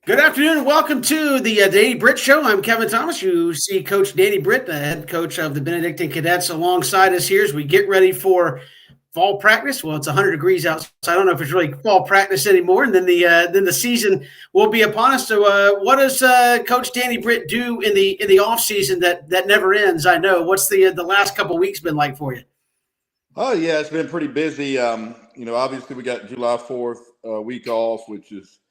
Good afternoon and welcome to the Danny Britt Show. I'm Kevin Thomas. You see Coach Danny Britt, the head coach of the Benedictine Cadets, alongside us here as we get ready for fall practice. Well, it's 100 degrees outside. I don't know if it's really fall practice anymore. And then the season will be upon us. So, what does Coach Danny Britt do in the off season that never ends? I know. What's the last couple of weeks been like for you? Oh yeah, it's been pretty busy. Obviously we got July 4th week off, which is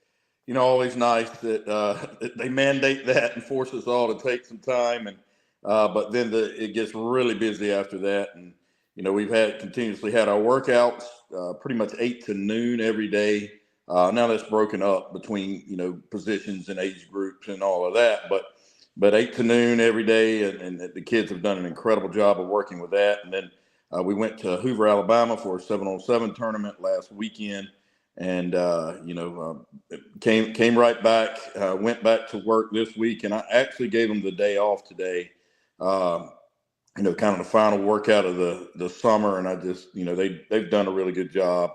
always nice that that they mandate that and force us all to take some time. And but then it gets really busy after that, and we've continuously had our workouts pretty much 8 to noon every day. Now that's broken up between positions and age groups and all of that, but 8 to noon every day, and the kids have done an incredible job of working with that. And then we went to Hoover, Alabama for a 7-on-7 tournament last weekend, and came right back. Went back to work this week, and I actually gave them the day off today. Kind of the final workout of the summer, and I just they've done a really good job.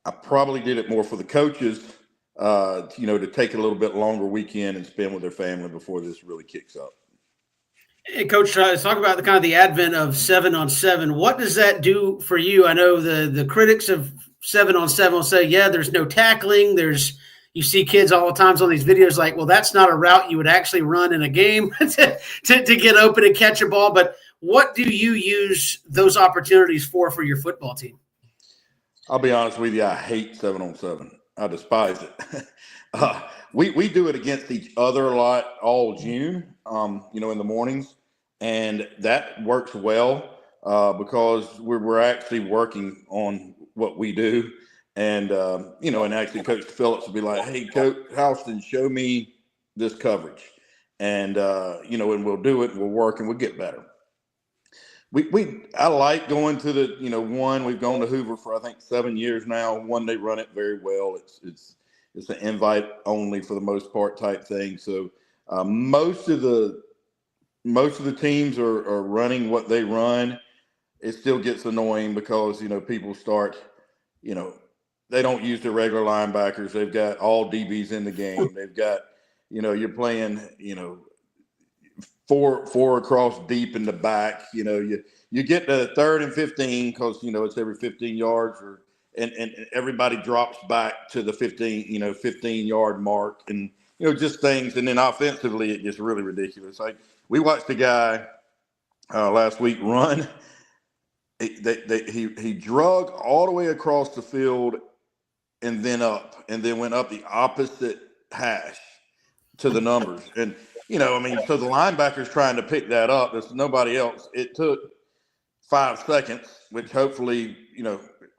I probably did it more for the coaches, to take a little bit longer weekend and spend with their family before this really kicks up. Hey, Coach, let's talk about the advent of 7-on-7. What does that do for you? I know the critics of 7-on-7 will say, yeah, there's no tackling. You see kids all the times on these videos like, well, that's not a route you would actually run in a game to get open and catch a ball. But what do you use those opportunities for your football team? I'll be honest with you, I hate 7-on-7. I despise it. We do it against each other a lot all June, in the mornings, and that works well because we're actually working on what we do. And, and actually Coach Phillips will be like, hey, Coach Houston, show me this coverage. And, and we'll do it, and we'll work, and we'll get better. I like going to the, we've gone to Hoover for, I think, 7 years now. One, they run it very well. It's an invite only for the most part type thing. So most of the teams are running what they run. It still gets annoying because, people start, they don't use the regular linebackers. They've got all DBs in the game. They've got, you're playing, four across deep in the back. You get to 3rd and 15 because, it's every 15 yards and everybody drops back to the 15-yard mark, and, just things. And then offensively, it gets really ridiculous. Like we watched a guy last week run. He drug all the way across the field and then went up the opposite hash to the numbers. And, so the linebacker's trying to pick that up. There's nobody else. It took 5 seconds, which hopefully,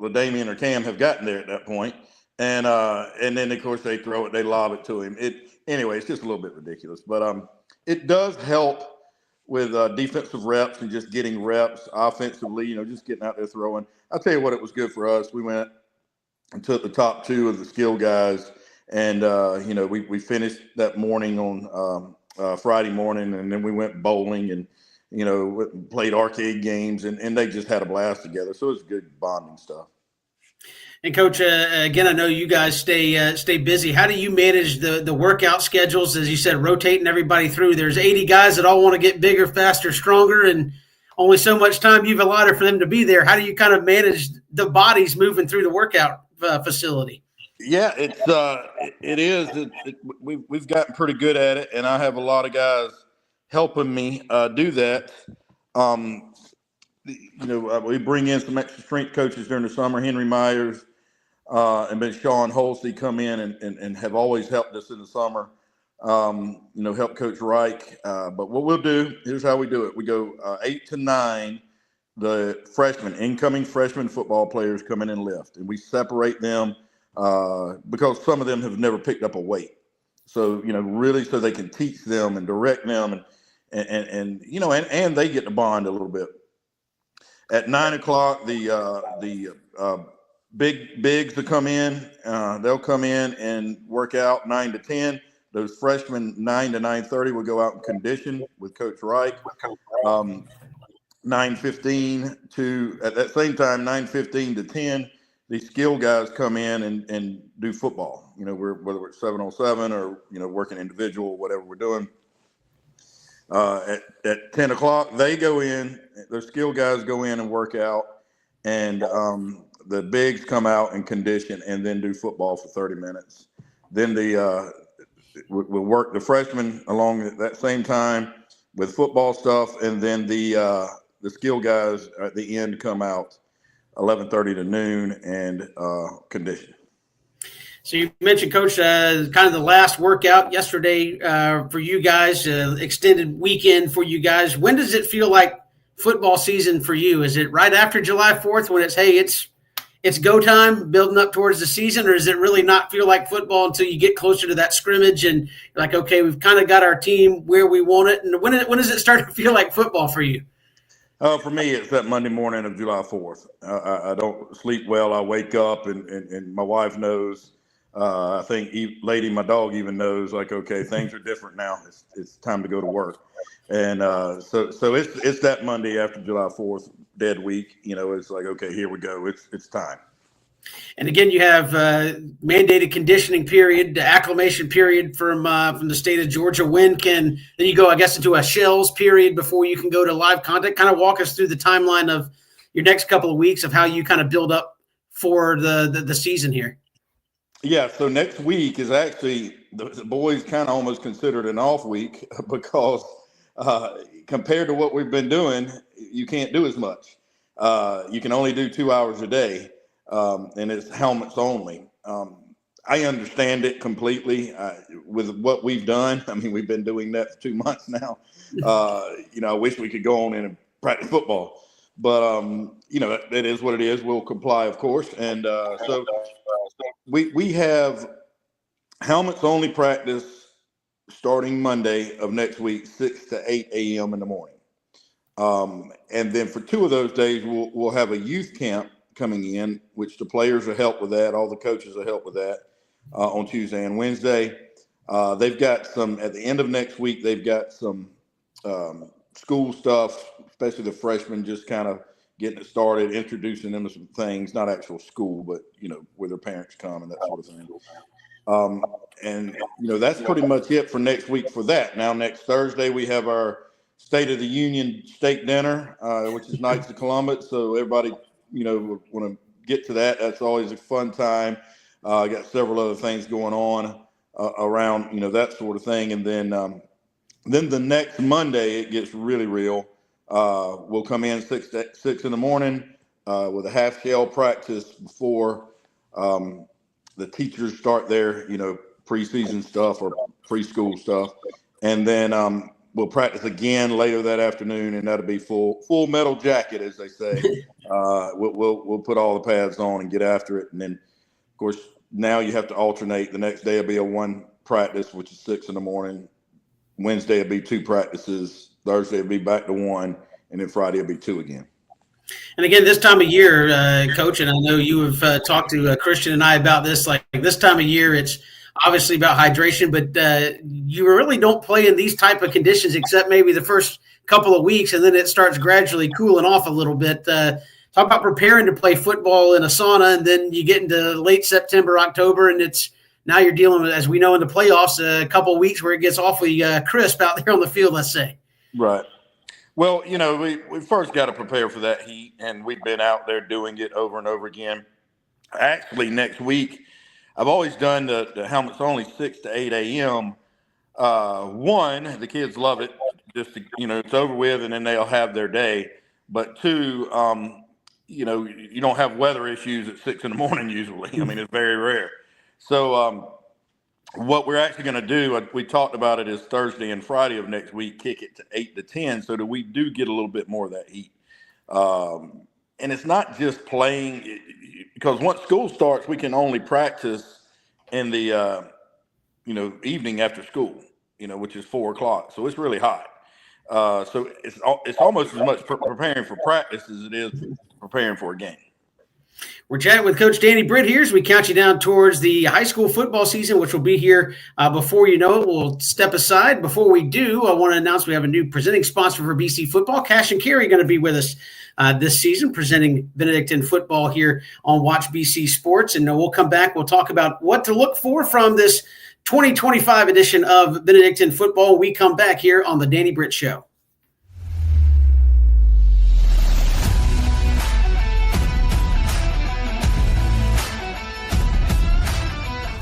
LaDamian or Cam have gotten there at that point. And then, of course, they throw it, they lob it to him. Anyway, it's just a little bit ridiculous. But it does help with defensive reps and just getting reps offensively, just getting out there throwing. I'll tell you what, it was good for us. We went and took the top 2 of the skill guys, and, we finished that morning on Friday morning, and then we went bowling and, played arcade games, and they just had a blast together. So it was good bonding stuff. And Coach, again, I know you guys stay busy. How do you manage the workout schedules? As you said, rotating everybody through. There's 80 guys that all want to get bigger, faster, stronger, and only so much time you've allotted for them to be there. How do you kind of manage the bodies moving through the workout facility? Yeah, it is. We've gotten pretty good at it, and I have a lot of guys helping me do that. We bring in some extra strength coaches during the summer. Henry Myers and then Sean Holsey come in and have always helped us in the summer. Help Coach Reich. But what we'll do, here's how we do it. We go 8 to 9. The incoming freshman football players come in and lift, and we separate them because some of them have never picked up a weight. So, really so they can teach them and direct them and they get to bond a little bit. At 9 o'clock, the bigs to come in, they'll come in and work out 9 to 10. Those freshmen 9 to 9:30 will go out and condition with Coach Reich. 9:15 to at that same time 9:15 to 10. these skill guys come in and do football. Whether it's 7-on-7 or working individual, whatever we're doing. At 10 o'clock, they go in. The skill guys go in and work out, and the bigs come out and condition, and then do football for 30 minutes. Then we'll work the freshmen along at that same time with football stuff, and then the skill guys at the end come out 11:30 to noon and condition. So you mentioned, Coach, kind of the last workout yesterday for you guys, extended weekend for you guys. When does it feel like football season for you? Is it right after July 4th when it's go time, building up towards the season, or does it really not feel like football until you get closer to that scrimmage and you're like, okay, we've kind of got our team where we want it? And when does it start to feel like football for you? For me, it's that Monday morning of July 4th. I don't sleep well. I wake up and my wife knows. I think Lady, my dog, even knows, like, okay, things are different now. It's time to go to work. And so it's that Monday after July 4th, dead week. It's like, okay, here we go. It's time. And again, you have mandated conditioning period, the acclimation period from the state of Georgia. Then you go, I guess, into a shells period before you can go to live contact? Kind of walk us through the timeline of your next couple of weeks of how you kind of build up for the season here. Yeah, so next week is actually the boys kind of almost considered an off week because compared to what we've been doing, you can't do as much. You can only do 2 hours a day, and it's helmets only. I understand it completely with what we've done. I mean, we've been doing that for 2 months now. I wish we could go on in and practice football, but it is what it is. We'll comply, of course, and so. We have helmets only practice starting Monday of next week, 6 to 8 a.m. in the morning. And then for 2 of those days, we'll have a youth camp coming in, which the players will help with that. All the coaches will help with that on Tuesday and Wednesday. They've got at the end of next week, they've got some school stuff, especially the freshmen, just kind of getting it started, introducing them to some things, not actual school, but, where their parents come and that sort of thing. That's pretty much it for next week for that. Now, next Thursday, we have our State of the Union steak dinner, which is Knights of Columbus. So everybody, want to get to that. That's always a fun time. I got several other things going on around, that sort of thing. And then the next Monday, it gets really real. We'll come in 6 in the morning with a half shell practice before the teachers start their, preseason stuff or preschool stuff. And then we'll practice again later that afternoon, and that'll be full metal jacket, as they say. We'll put all the pads on and get after it. And then, of course, now you have to alternate. The next day will be a 1 practice, which is 6 in the morning. Wednesday will be 2 practices. Thursday will be back to 1, and then Friday will be 2 again. And again, this time of year, Coach, and I know you have talked to Christian and I about this, like this time of year, it's obviously about hydration, but you really don't play in these type of conditions except maybe the first couple of weeks, and then it starts gradually cooling off a little bit. Talk about preparing to play football in a sauna, and then you get into late September, October, and now you're dealing with, as we know in the playoffs, a couple of weeks where it gets awfully crisp out there on the field, let's say. Right. Well, we first got to prepare for that heat, and we've been out there doing it over and over again. Actually, next week, I've always done the helmets only 6 to 8 a.m. One, the kids love it. Just to, it's over with, and then they'll have their day. But 2, you don't have weather issues at 6 in the morning usually. I mean, it's very rare. So what we're actually going to do, we talked about it, is Thursday and Friday of next week, kick it to 8 to 10 so that we do get a little bit more of that heat. And it's not just playing, because once school starts, we can only practice in the, evening after school, which is 4 o'clock. So it's really hot. So it's almost as much preparing for practice as it is preparing for a game. We're chatting with Coach Danny Britt here as we count you down towards the high school football season, which will be here before you know it. We'll step aside. Before we do, I want to announce we have a new presenting sponsor for BC football. Cash and Carry going to be with us this season, presenting Benedictine football here on Watch BC Sports. And we'll come back. We'll talk about what to look for from this 2025 edition of Benedictine football. We come back here on the Danny Britt Show.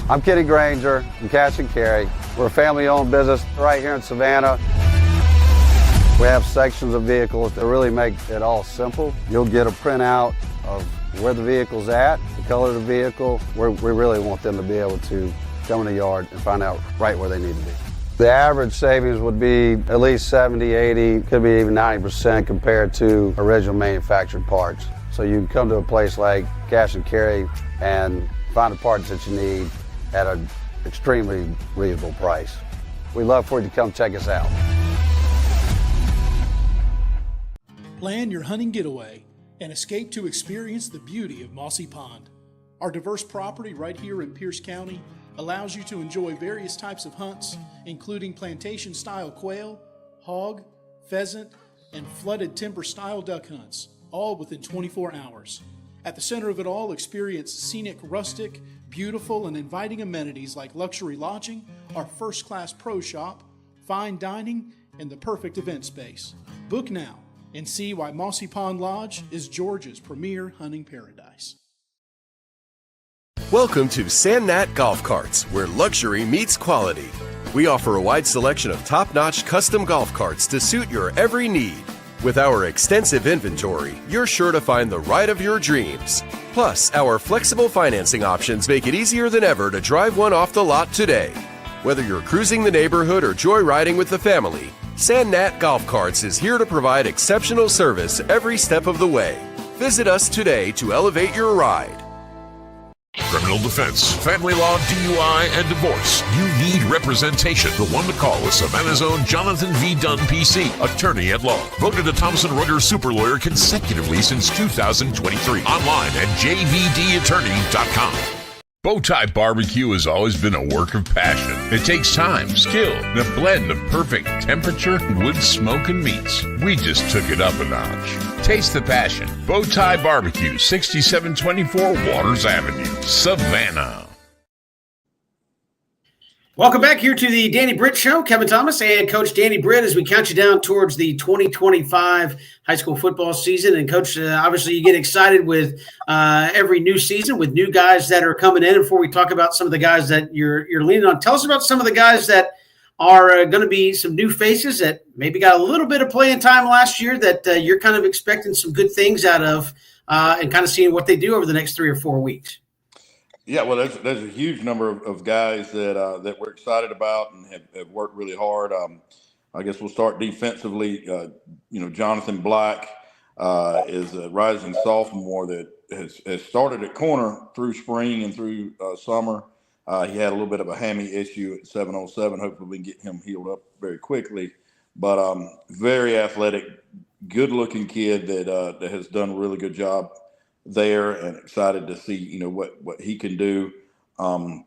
I'm Kenny Granger from Cash and Carry. We're a family-owned business right here in Savannah. We have sections of vehicles that really make it all simple. You'll get a printout of where the vehicle's at, the color of the vehicle. We really want them to be able to come in the yard and find out right where they need to be. The average savings would be at least 70, 80, could be even 90% compared to original manufactured parts. So you can come to a place like Cash and Carry and find the parts that you need at an extremely reasonable price. We'd love for you to come check us out. Plan your hunting getaway and escape to experience the beauty of Mossy Pond. Our diverse property right here in Pierce County allows you to enjoy various types of hunts, including plantation-style quail, hog, pheasant, and flooded timber-style duck hunts, all within 24 hours. At the center of it all, experience scenic, rustic, beautiful, and inviting amenities like luxury lodging, our first-class pro shop, fine dining, and the perfect event space. Book now and see why Mossy Pond Lodge is Georgia's premier hunting paradise. Welcome to Sandnat Golf Carts, where luxury meets quality. We offer a wide selection of top-notch custom golf carts to suit your every need. With our extensive inventory, you're sure to find the ride of your dreams. Plus, our flexible financing options make it easier than ever to drive one off the lot today. Whether you're cruising the neighborhood or joyriding with the family, Sandnat Golf Carts is here to provide exceptional service every step of the way. Visit us today to elevate your ride. Criminal defense, family law, DUI, and divorce. You need representation. The one to call is Savannah's own Jonathan V. Dunn, PC, attorney at law. Voted a Thompson Reuters super lawyer consecutively since 2023. Online at jvdattorney.com. Bowtie Barbecue has always been a work of passion. It takes time, skill, and a blend of perfect temperature, wood, smoke, and meats. We just took it up a notch. Taste the passion. Bowtie Barbecue, 6724 Waters Avenue, Savannah. Welcome back here to the Danny Britt Show. Kevin Thomas and Coach Danny Britt as we count you down towards the 2025 high school football season. And, Coach, obviously you get excited with every new season with new guys that are coming in. Before we talk about some of the guys that you're leaning on, tell us about some of the guys that are going to be some new faces that maybe got a little bit of playing time last year that you're kind of expecting some good things out of and kind of seeing what they do over the next 3 or 4 weeks. Yeah, well, there's a huge number of guys that we're excited about and have worked really hard. I guess we'll start defensively. Jonathan Black is a rising sophomore that has started at corner through spring and through summer. He had a little bit of a hammy issue at 707. Hopefully we can get him healed up very quickly. But very athletic, good-looking kid that has done a really good job there, and excited to see what he can do in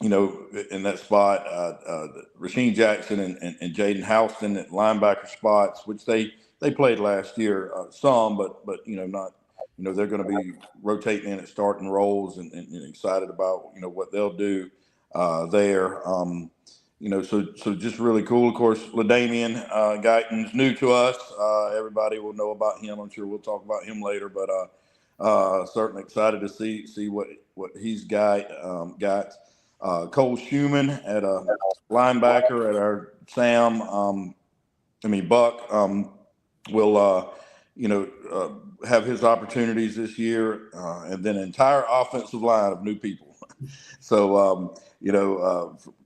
that spot. Rasheem Jackson and Jaden Houston at linebacker spots, which they played last year some, but not they're going to be rotating in at starting roles and excited about what they'll do there. So just really cool. Of course, LaDamian Guyton's new to us. Everybody will know about him. I'm sure we'll talk about him later, but certainly excited to see what he's got. Cole Schumann at a linebacker at our Buck will have his opportunities this year, and then an entire offensive line of new people. So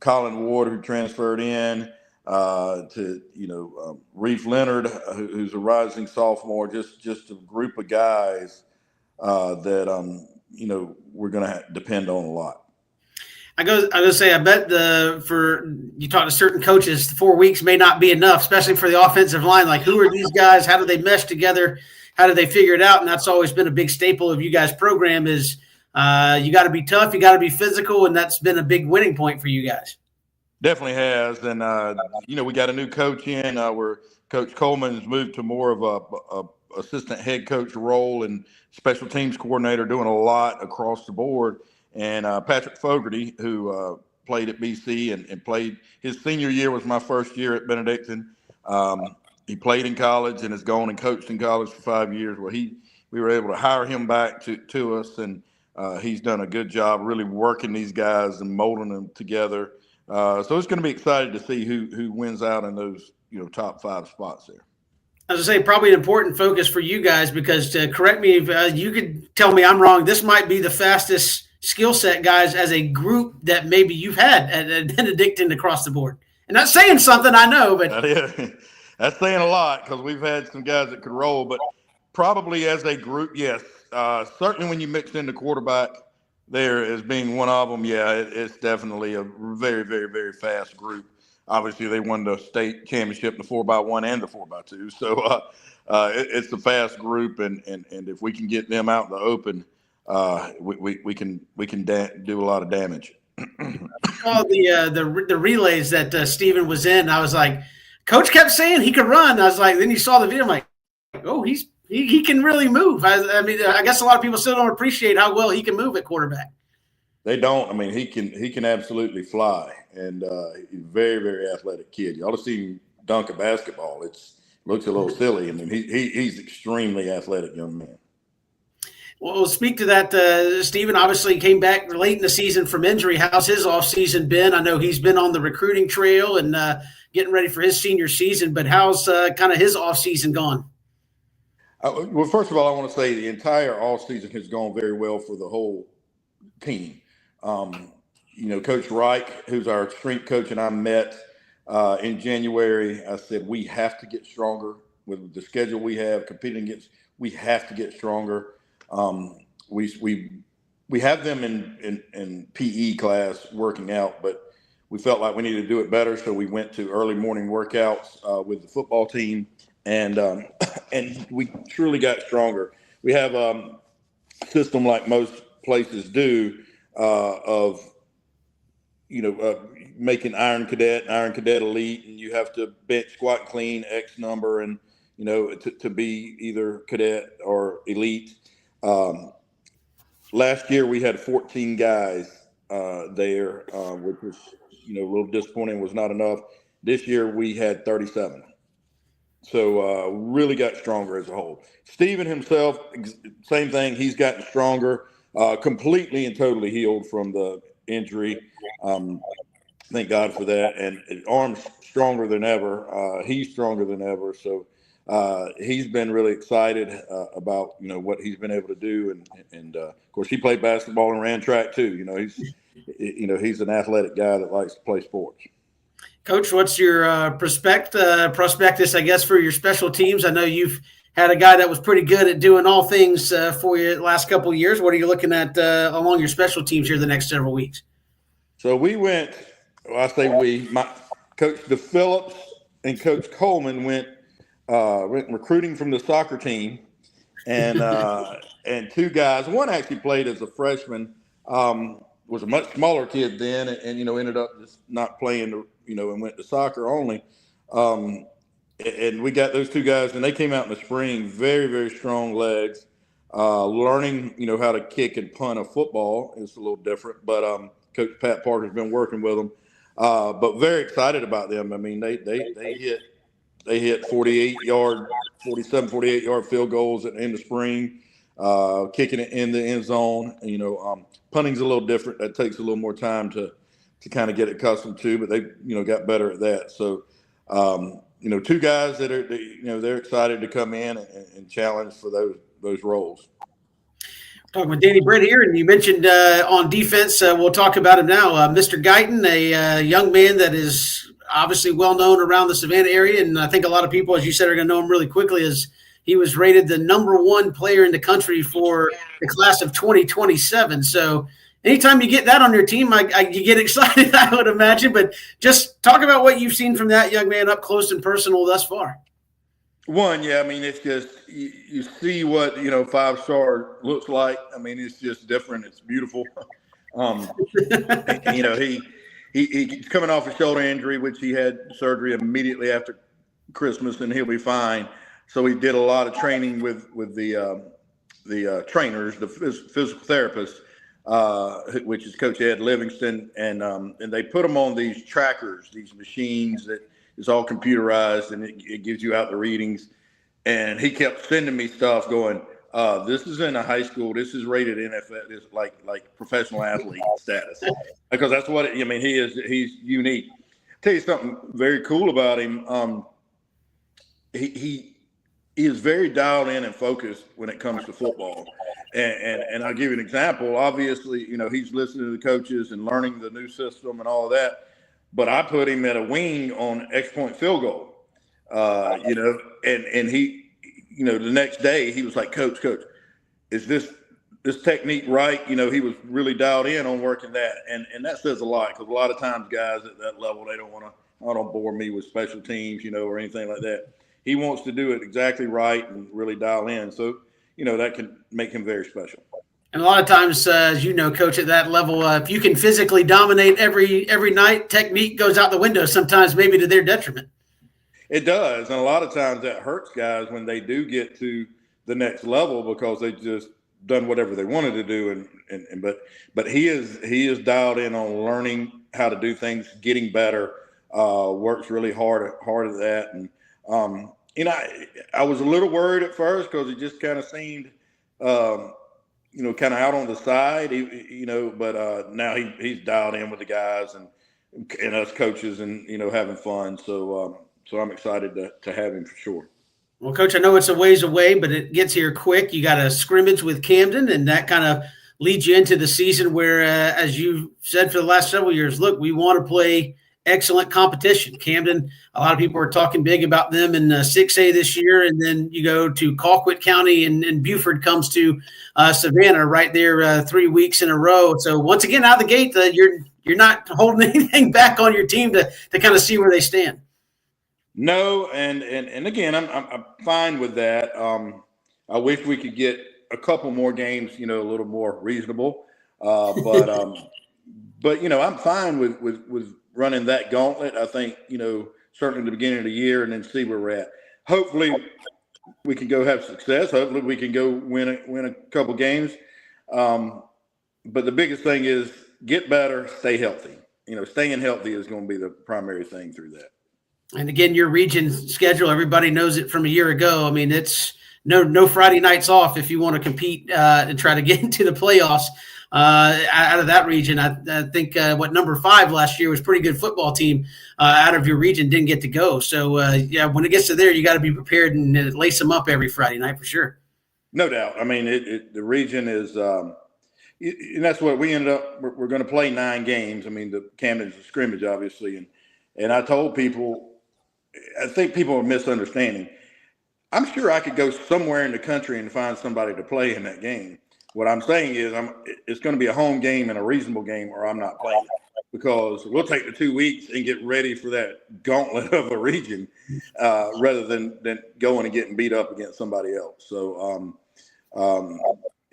Colin Ward, who transferred in, to Reef Leonard, who's a rising sophomore, just a group of guys that we're going to depend on a lot. I bet for you talk to certain coaches, 4 weeks may not be enough, especially for the offensive line. Like, who are these guys? How do they mesh together? How do they figure it out? And that's always been a big staple of you guys' program is you got to be tough, you got to be physical, and that's been a big winning point for you guys. Definitely has. And, we got a new coach in where Coach Coleman has moved to more of assistant head coach role and special teams coordinator, doing a lot across the board. And Patrick Fogarty, who played at BC and played his senior year was my first year at Benedictine. He played in college and has gone and coached in college for 5 years. Well, we were able to hire him back to us, and he's done a good job really working these guys and molding them together. So it's going to be exciting to see who wins out in those top 5 spots there. As I say, probably an important focus for you guys because, correct me if you could tell me I'm wrong, this might be the fastest skill set guys as a group that maybe you've had at Benedictine across the board. And that's saying something, I know, but that's saying a lot because we've had some guys that could roll, but probably as a group, yes. Certainly when you mix in the quarterback there as being one of them, yeah, it's definitely a very, very, very fast group. Obviously, they won the state championship in the 4x1 and the 4x2, so it's a fast group, and if we can get them out in the open, we can do a lot of damage. The relays that Stephen was in, I was like, Coach kept saying he could run. I was like, then you saw the video, I'm like, oh, he can really move. I mean, I guess a lot of people still don't appreciate how well he can move at quarterback. They don't. I mean, he can absolutely fly, and he's a very, very athletic kid. You ought to see him dunk a basketball. It looks a little silly. I mean, he's extremely athletic young man. Well, speak to that, Stephen. Obviously, came back late in the season from injury. How's his offseason been? I know he's been on the recruiting trail and getting ready for his senior season, but how's kind of his offseason gone? Well, first of all, I want to say the entire offseason has gone very well for the whole team. Coach Reich, who's our strength coach, and I met in January. I said, we have to get stronger with the schedule we have, competing against. We have to get stronger. We have them in PE class working out, but we felt like we needed to do it better. So we went to early morning workouts with the football team, and we truly got stronger. We have a system like most places do of making Iron Cadet Elite, and you have to bench, squat, clean X number, and to be either cadet or elite. Last year we had 14 guys there, which was a little disappointing. Was not enough. This year we had 37. So really got stronger as a whole. Stephen himself, same thing. He's gotten stronger, completely and totally healed from the injury. Thank God for that. And arms stronger than ever. He's stronger than ever. So he's been really excited about what he's been able to do. And of course, he played basketball and ran track too. He's an athletic guy that likes to play sports. Coach, what's your prospectus, I guess, for your special teams? I know you've had a guy that was pretty good at doing all things for you the last couple of years. What are you looking at along your special teams here the next several weeks? So we went, my Coach DePhillips and Coach Coleman went recruiting from the soccer team, and two guys. One actually played as a freshman, was a much smaller kid then, and ended up just not playing, and went to soccer only. And we got those two guys, and they came out in the spring, very, very strong legs, learning, how to kick and punt a football. It's a little different, but Coach Pat Parker's been working with them, but very excited about them. I mean, they hit 47, 48-yard field goals in the spring, kicking it in the end zone. Punting's a little different. That takes a little more time to kind of get accustomed to, but they, got better at that. So, two guys that are, they're excited to come in and challenge for those roles. Talking with Danny Britt here, and you mentioned on defense, we'll talk about him now. Mr. Guyton, a young man that is obviously well known around the Savannah area, and I think a lot of people, as you said, are going to know him really quickly, as he was rated the #1 player in the country for the class of 2027. So anytime you get that on your team, you get excited, I would imagine. But just talk about what you've seen from that young man up close and personal thus far. Yeah, I mean, it's just you see what 5-star looks like. I mean, it's just different. It's beautiful. He's coming off a shoulder injury, which he had surgery immediately after Christmas, and he'll be fine. So we did a lot of training with the trainers, the physical therapists, which is Coach Ed Livingston, and they put them on these trackers, these machines that is all computerized, and it gives you out the readings. And he kept sending me stuff going, this is in a high school. This is rated NFL. It's like professional athlete status, because that's what he's unique. I'll tell you something very cool about him. He is very dialed in and focused when it comes to football. And I'll give you an example. Obviously, he's listening to the coaches and learning the new system and all of that. But I put him at a wing on X-point field goal. And he, the next day he was like, Coach, is this technique right? He was really dialed in on working that. And that says a lot, because a lot of times guys at that level, they don't bore me with special teams, or anything like that. He wants to do it exactly right and really dial in. So, that can make him very special. And a lot of times, as you know, Coach, at that level, if you can physically dominate every night, technique goes out the window, sometimes maybe to their detriment. It does. And a lot of times that hurts guys when they do get to the next level, because they just done whatever they wanted to do. But he is dialed in on learning how to do things, getting better, works really hard at that. And, I was a little worried at first, because it just kind of seemed, kind of out on the side, but now he's dialed in with the guys and us coaches and, having fun. So I'm excited to have him for sure. Well, Coach, I know it's a ways away, but it gets here quick. You got a scrimmage with Camden, and that kind of leads you into the season where, as you said for the last several years, look, we want to play excellent competition. Camden, a lot of people are talking big about them in 6A this year, and then you go to Colquitt County, and Buford comes to Savannah right there 3 weeks in a row. So once again, out of the gate, you're not holding anything back on your team to kind of see where they stand. No, and again, I'm fine with that. I wish we could get a couple more games, a little more reasonable. But I'm fine with running that gauntlet. I think, certainly the beginning of the year, and then see where we're at. Hopefully we can go have success. Hopefully we can go win a couple games. But the biggest thing is get better, stay healthy. Staying healthy is going to be the primary thing through that. And again, your region schedule, everybody knows it from a year ago. I mean, it's no Friday nights off if you want to compete and try to get into the playoffs out of that region. I think number 5 last year was a pretty good football team out of your region, didn't get to go. So, when it gets to there, you got to be prepared and lace them up every Friday night for sure. No doubt. I mean, the region is and that's what we ended up. We're going to play 9 games. I mean, the Camden's a scrimmage, obviously. And I told people, I think people are misunderstanding. I'm sure I could go somewhere in the country and find somebody to play in that game. What I'm saying is it's going to be a home game and a reasonable game, or I'm not playing, because we'll take the 2 weeks and get ready for that gauntlet of a region rather than going and getting beat up against somebody else. So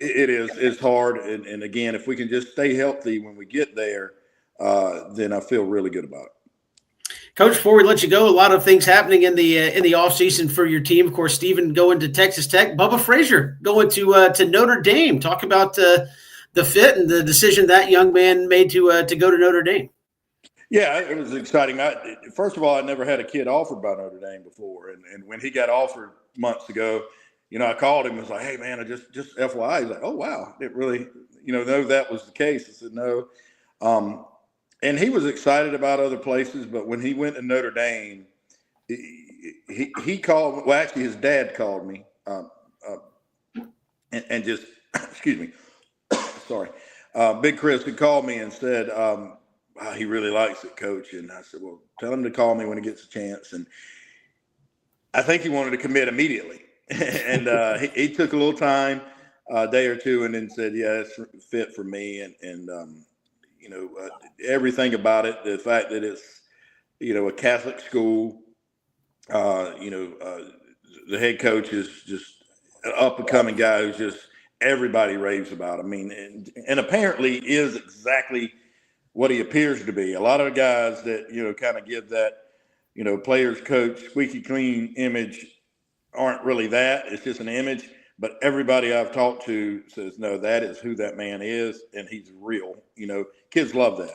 it's hard. And again, if we can just stay healthy when we get there, then I feel really good about it. Coach, before we let you go, a lot of things happening in the offseason for your team. Of course, Stephen going to Texas Tech, Bubba Frazier going to Notre Dame. Talk about the fit and the decision that young man made to go to Notre Dame. Yeah, it was exciting. First of all, I never had a kid offered by Notre Dame before, and when he got offered months ago, I called him and was like, "Hey, man, I just FYI." He's like, "Oh, wow, it really, know that was the case." I said, "No." And he was excited about other places, but when he went to Notre Dame, he called. Well, actually, his dad called me, and just excuse me, sorry, Big Chris had called me and said he really likes it, Coach. And I said, "Well, tell him to call me when he gets a chance." And I think he wanted to commit immediately, and he took a little time, a day or two, and then said, "Yeah, it's fit for me." And everything about it, the fact that it's, a Catholic school, the head coach is just an up-and-coming guy who's just everybody raves about. I mean, and apparently is exactly what he appears to be. A lot of the guys that, kind of give that, players coach, squeaky clean image aren't really that. It's just an image. But everybody I've talked to says, no, that is who that man is, and he's real. Kids love that,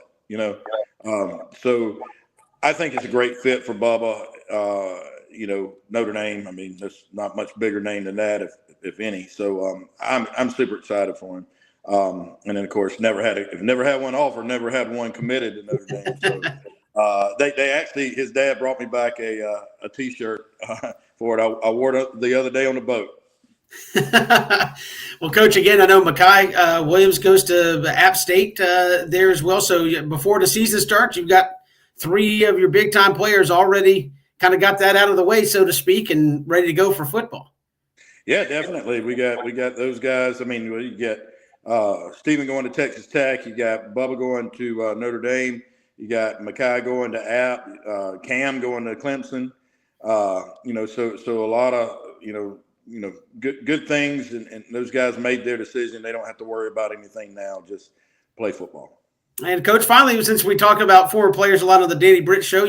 So I think it's a great fit for Bubba. Notre Dame, I mean, there's not much bigger name than that, if any. So I'm super excited for him. And then, of course, never had one offer, never had one committed to Notre Dame. So they actually, his dad brought me back a T-shirt for it. I wore it the other day on the boat. Well, Coach, again, I know Mekhi Williams goes to App State there as well. So before the season starts, you've got 3 of your big-time players already kind of got that out of the way, so to speak, and ready to go for football. Yeah, definitely. We got those guys. I mean, you got Stephen going to Texas Tech. You got Bubba going to Notre Dame. You got Mekhi going to App. Cam going to Clemson. So a lot of good things, and those guys made their decision. They don't have to worry about anything now. Just play football. And Coach, finally, since we talk about former players a lot on the Danny Britt show,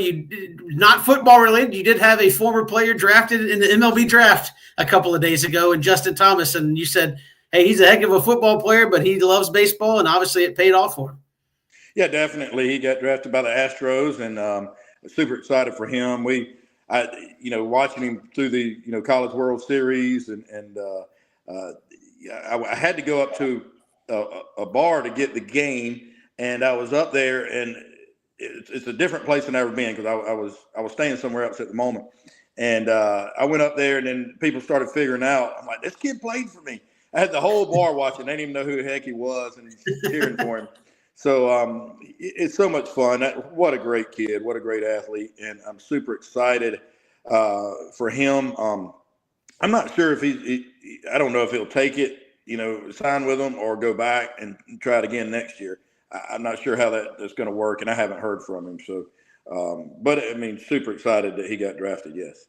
not football related, you did have a former player drafted in the MLB draft a couple of days ago, and Justin Thomas, and you said, hey, he's a heck of a football player, but he loves baseball, and obviously it paid off for him. Yeah, definitely. He got drafted by the Astros, and super excited for him. Watching him through the College World Series, and I had to go up to a bar to get the game. And I was up there, and it's a different place than I've ever been because I was staying somewhere else at the moment. And I went up there, and then people started figuring out. I'm like, this kid played for me. I had the whole bar watching. They didn't even know who the heck he was, and cheering for him. So it's so much fun. What a great kid. What a great athlete. And I'm super excited for him. I'm not sure if I don't know if he'll take it, sign with them or go back and try it again next year. I'm not sure how that's going to work, and I haven't heard from him. So, but I mean, super excited that he got drafted. Yes.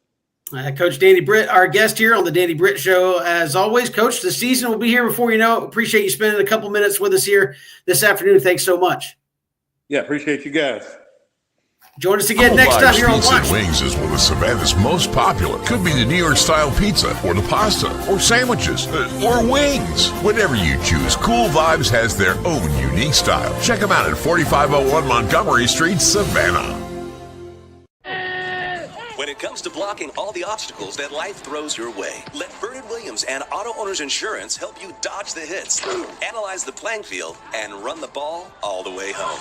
Coach Danny Britt, our guest here on the Danny Britt Show. As always, Coach, the season will be here before you know it. Appreciate you spending a couple minutes with us here this afternoon. Thanks so much. Yeah, appreciate you guys. Join us again next time here on Pizza Watch. and Wings is one of Savannah's most popular. Could be the New York style pizza, or the pasta, or sandwiches, or wings. Whatever you choose, Cool Vibes has their own unique style. Check them out at 4501 Montgomery Street, Savannah. When it comes to blocking all the obstacles that life throws your way, let Vernon Williams and Auto Owners Insurance help you dodge the hits, analyze the playing field, and run the ball all the way home.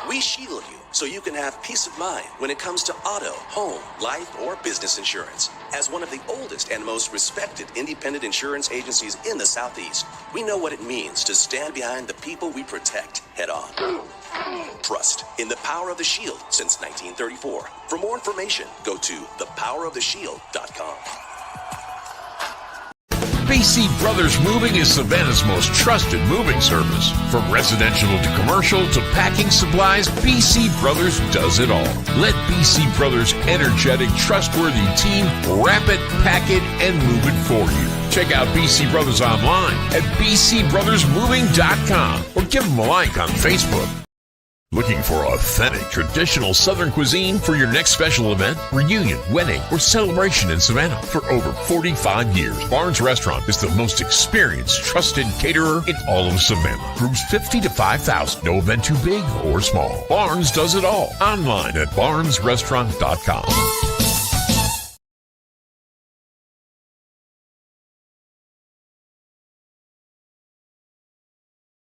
We shield you so you can have peace of mind when it comes to auto, home, life, or business insurance. As one of the oldest and most respected independent insurance agencies in the Southeast, we know what it means to stand behind the people we protect head on. Trust in the power of the Shield since 1934. For more information, go to thepoweroftheshield.com. BC Brothers Moving is Savannah's most trusted moving service. From residential to commercial to packing supplies, BC Brothers does it all. Let BC Brothers' energetic, trustworthy team wrap it, pack it, and move it for you. Check out BC Brothers online at bcbrothersmoving.com or give them a like on Facebook. Looking for authentic, traditional Southern cuisine for your next special event, reunion, wedding, or celebration in Savannah? For over 45 years, Barnes Restaurant is the most experienced, trusted caterer in all of Savannah. Rooms 50 to 5,000. No event too big or small. Barnes does it all. Online at barnesrestaurant.com.